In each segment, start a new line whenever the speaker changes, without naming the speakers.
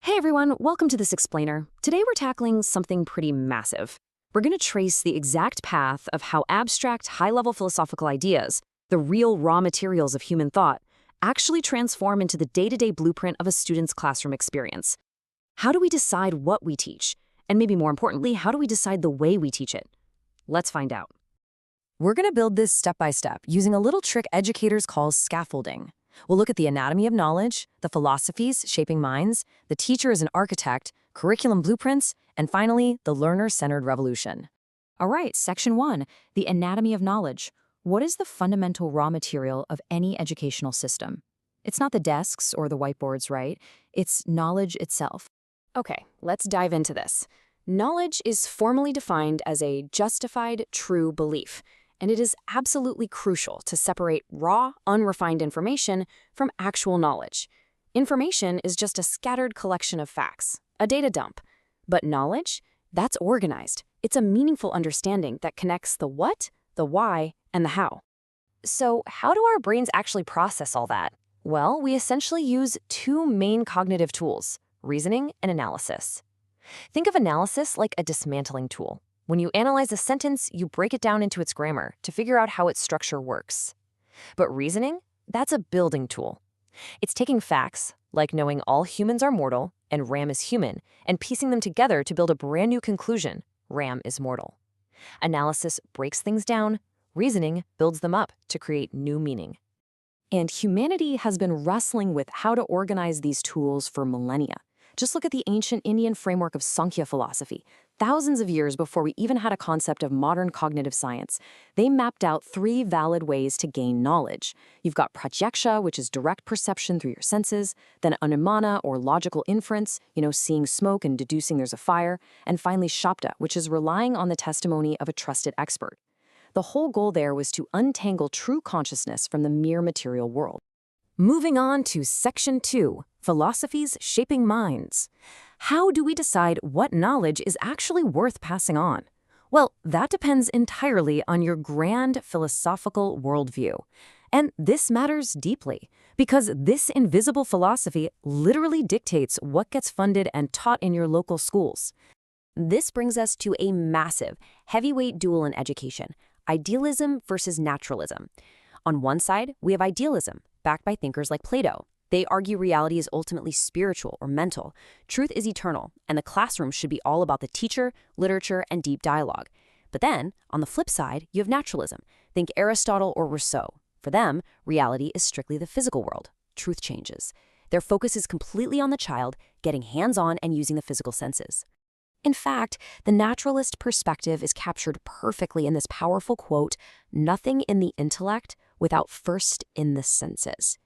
Hey everyone, welcome to this explainer. Today we're tackling something pretty massive. We're going to trace the exact path of how abstract, high-level philosophical ideas, the real raw materials of human thought, actually transform into the day-to-day blueprint of a student's classroom experience. How do we decide what we teach? And maybe more importantly, how do we decide the way we teach it? Let's find out.
We're going to build this step by step using a little trick educators call scaffolding. We'll look at the anatomy of knowledge, the philosophies shaping minds, the teacher as an architect, curriculum blueprints, and finally, the learner-centered revolution.
All right, Section 1, the anatomy of knowledge. What is the fundamental raw material of any educational system? It's not the desks or the whiteboards, right? It's knowledge itself.
Okay, let's dive into this. Knowledge is formally defined as a justified, true belief, and it is absolutely crucial to separate raw, unrefined information from actual knowledge. Information is just a scattered collection of facts, a data dump. But knowledge? That's organized. It's a meaningful understanding that connects the what, the why, and the how.
So how do our brains actually process all that? Well, we essentially use two main cognitive tools, reasoning and analysis. Think of analysis like a dismantling tool. When you analyze a sentence, you break it down into its grammar to figure out how its structure works. But reasoning? That's a building tool. It's taking facts, like knowing all humans are mortal and Ram is human, and piecing them together to build a brand new conclusion, Ram is mortal. Analysis breaks things down, reasoning builds them up to create new meaning. And humanity has been wrestling with how to organize these tools for millennia. Just look at the ancient Indian framework of Sankhya philosophy. Thousands of years before we even had a concept of modern cognitive science, they mapped out 3 valid ways to gain knowledge. You've got pratyaksha, which is direct perception through your senses, then anumana, or logical inference, seeing smoke and deducing there's a fire, and finally shabda, which is relying on the testimony of a trusted expert. The whole goal there was to untangle true consciousness from the mere material world. Moving on to Section 2, Philosophies Shaping Minds. How do we decide what knowledge is actually worth passing on? Well, that depends entirely on your grand philosophical worldview. And this matters deeply, because this invisible philosophy literally dictates what gets funded and taught in your local schools. This brings us to a massive, heavyweight duel in education: idealism versus naturalism. On one side, we have idealism, backed by thinkers like Plato. They argue reality is ultimately spiritual or mental. Truth is eternal, and the classroom should be all about the teacher, literature, and deep dialogue. But then, on the flip side, you have naturalism. Think Aristotle or Rousseau. For them, reality is strictly the physical world. Truth changes. Their focus is completely on the child, getting hands-on and using the physical senses. In fact, the naturalist perspective is captured perfectly in this powerful quote, "Nothing in the intellect without first in the senses."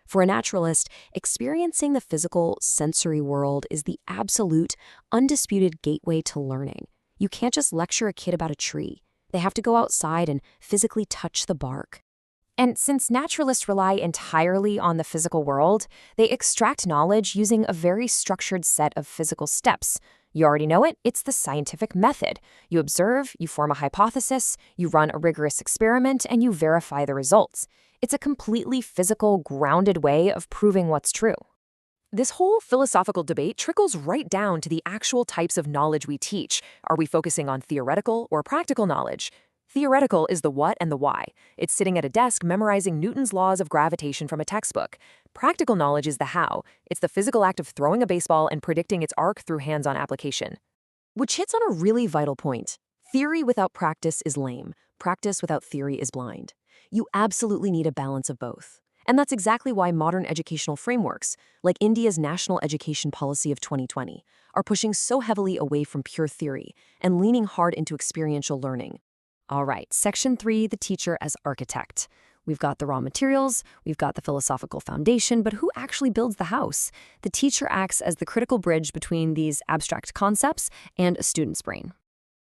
For a naturalist, experiencing the physical, sensory world is the absolute, undisputed gateway to learning. You can't just lecture a kid about a tree. They have to go outside and physically touch the bark. And since naturalists rely entirely on the physical world, they extract knowledge using a very structured set of physical steps. You already know it, it's the scientific method. You observe, you form a hypothesis, you run a rigorous experiment, and you verify the results. It's a completely physical, grounded way of proving what's true. This whole philosophical debate trickles right down to the actual types of knowledge we teach. Are we focusing on theoretical or practical knowledge? Theoretical is the what and the why. It's sitting at a desk memorizing Newton's laws of gravitation from a textbook. Practical knowledge is the how. It's the physical act of throwing a baseball and predicting its arc through hands-on application. Which hits on a really vital point. Theory without practice is lame. Practice without theory is blind. You absolutely need a balance of both. And that's exactly why modern educational frameworks, like India's National Education Policy of 2020, are pushing so heavily away from pure theory and leaning hard into experiential learning. All right, Section 3, the teacher as architect. We've got the raw materials, we've got the philosophical foundation, but who actually builds the house? The teacher acts as the critical bridge between these abstract concepts and a student's brain.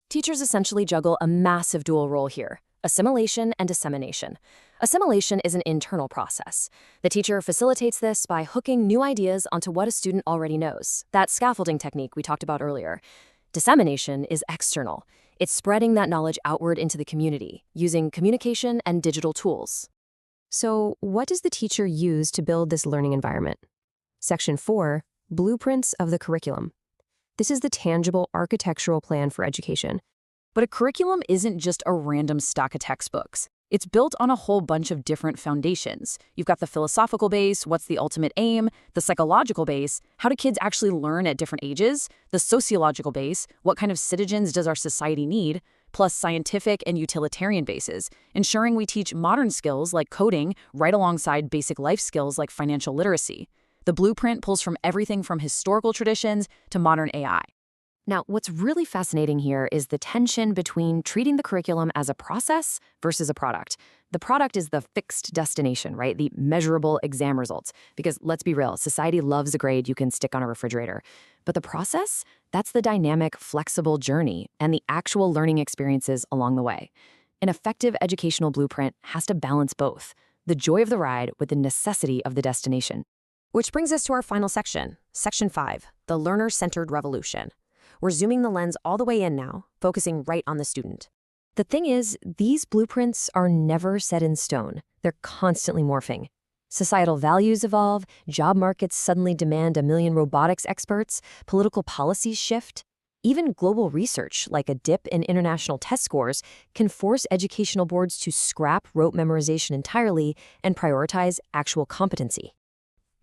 Teachers essentially juggle a massive dual role here: assimilation and dissemination. Assimilation is an internal process. The teacher facilitates this by hooking new ideas onto what a student already knows, that scaffolding technique we talked about earlier. Dissemination is external. It's spreading that knowledge outward into the community, using communication and digital tools. So, what does the teacher use to build this learning environment? Section 4,
blueprints of the curriculum. This is the tangible architectural plan for education.
But a curriculum isn't just a random stock of textbooks. It's built on a whole bunch of different foundations. You've got the philosophical base, what's the ultimate aim, the psychological base, how do kids actually learn at different ages, the sociological base, what kind of citizens does our society need, plus scientific and utilitarian bases, ensuring we teach modern skills like coding right alongside basic life skills like financial literacy. The blueprint pulls from everything from historical traditions to modern AI.
Now, what's really fascinating here is the tension between treating the curriculum as a process versus a product. The product is the fixed destination, right? The measurable exam results. Because let's be real, society loves a grade you can stick on a refrigerator. But the process, that's the dynamic, flexible journey and the actual learning experiences along the way. An effective educational blueprint has to balance both, the joy of the ride with the necessity of the destination.
Which brings us to our final section, Section 5, the learner-centered revolution. We're zooming the lens all the way in now, focusing right on the student. The thing is, these blueprints are never set in stone. They're constantly morphing. Societal values evolve, job markets suddenly demand a million robotics experts, political policies shift. Even global research, like a dip in international test scores, can force educational boards to scrap rote memorization entirely and prioritize actual competency.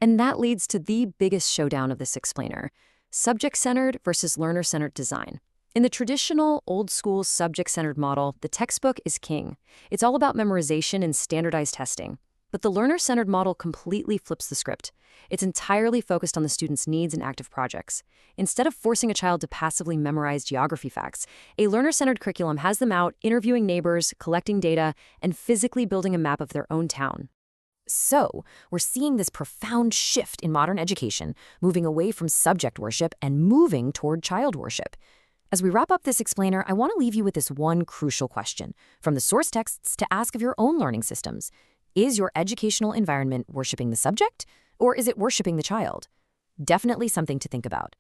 And that leads to the biggest showdown of this explainer: subject-centered versus learner-centered design. In the traditional, old-school subject-centered model, the textbook is king. It's all about memorization and standardized testing. But the learner-centered model completely flips the script. It's entirely focused on the student's needs and active projects. Instead of forcing a child to passively memorize geography facts, a learner-centered curriculum has them out interviewing neighbors, collecting data, and physically building a map of their own town.
So, we're seeing this profound shift in modern education, moving away from subject worship and moving toward child worship. As we wrap up this explainer, I want to leave you with this one crucial question, from the source texts to ask of your own learning systems. Is your educational environment worshiping the subject, or is it worshiping the child? Definitely something to think about.